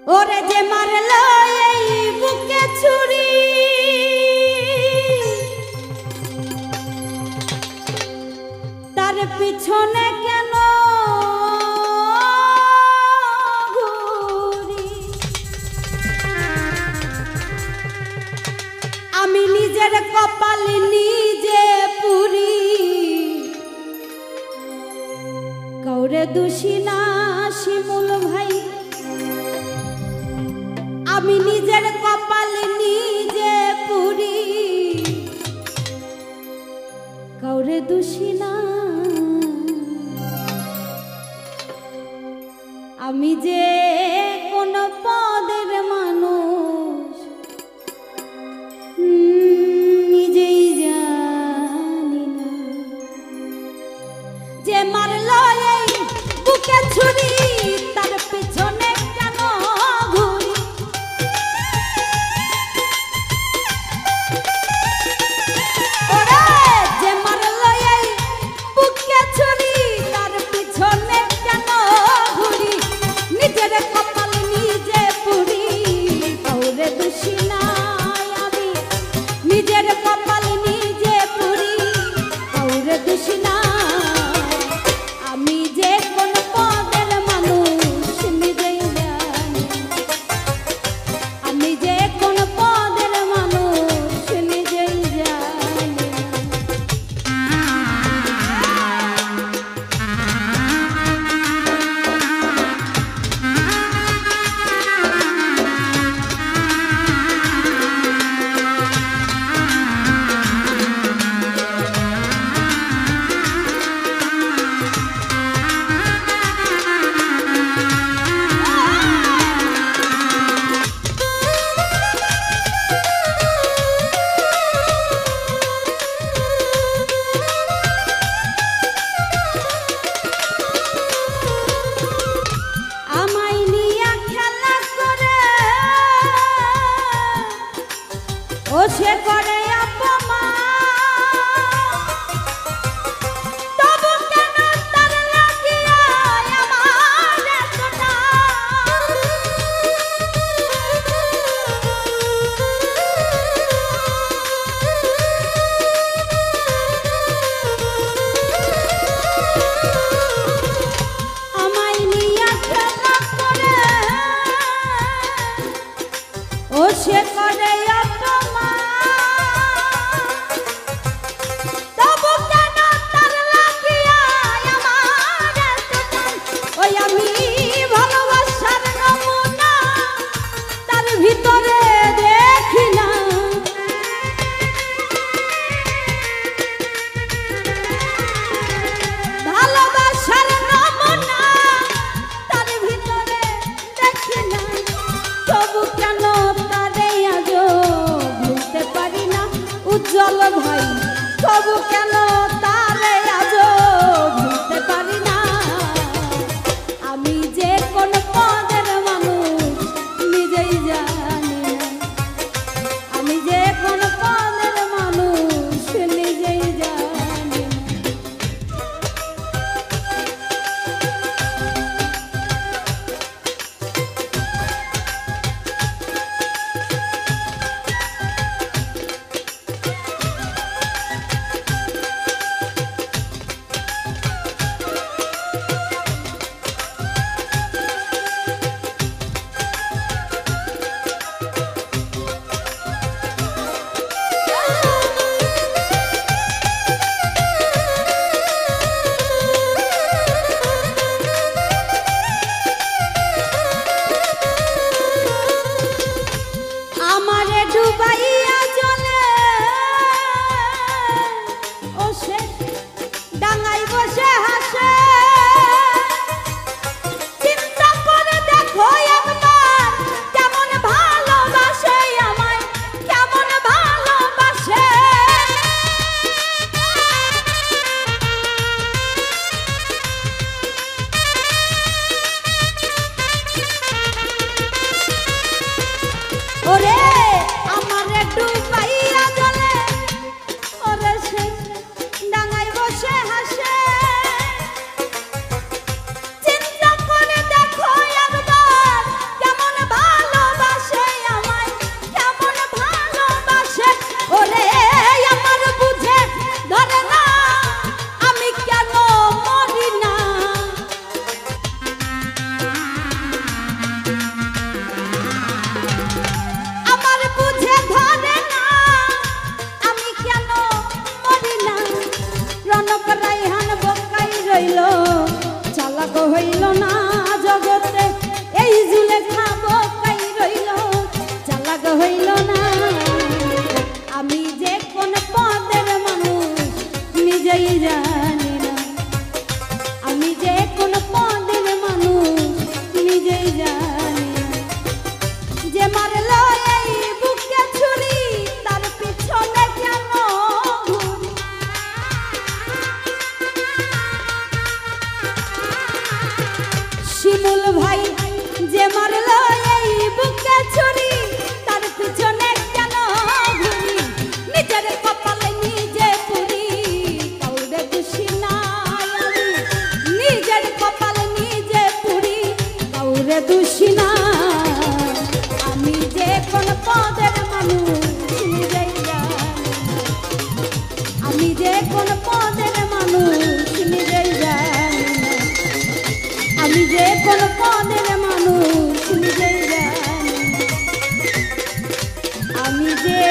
ওরে যে মারলো এই বুকে ছুরি তার পিছনে কেন ঘুরি আমি নিজের কপাল নিজে পুরি কাউরে দোষী না শিমুল ভাই আমি নিজের কপাল নিজে পুরি কাউরে দোষী না আমি যে কোন পদের মানুষ নিজেই জানি না যে মারলো এই বুকে ছুরি তার পেছনে কেন ঘুরি ওরে যে মারলো এই বুকে ছুরি তার পেছনে কেন ঘুরি নিজের কপাল নিজে পুরি কাউরে দোষী নাই আমি নিজের কপাল নিজে পুরি কাউরে দোষী না ও সে করে অপমান তবু কেন তার লাগিয়া আমার এতটা আমায় নিয়া খেলা করে ও সে করে উজ্জ্বল ভাই তবু কেন তারে আজও ভুলতে পারি না আমি যে কোন পদের মানুষ নিজেই জানি না আমি যে কোন পদের মানুষ নিজেই জানি না ডুবাইয়া জলে ও সে ডাঙায় বসে হাসে চিন্তা করে দেখো একবার কেমন ভালোবাসে আমায় কেমন ভালোবাসে ওরে ডুবাইয়া জলে ওরে সে ডাঙায় বসে হাসে চিন্তা করে দেখো একবার কেমন ভালো নিজেরে দোষী না, আমি যে কোন পদের মানুষ নিজেই জানি না। আমি যে কোন পদের মানুষ নিজেই জানি না। আমি যে কোন পদের মানুষ নিজেই জানি না। আমি যে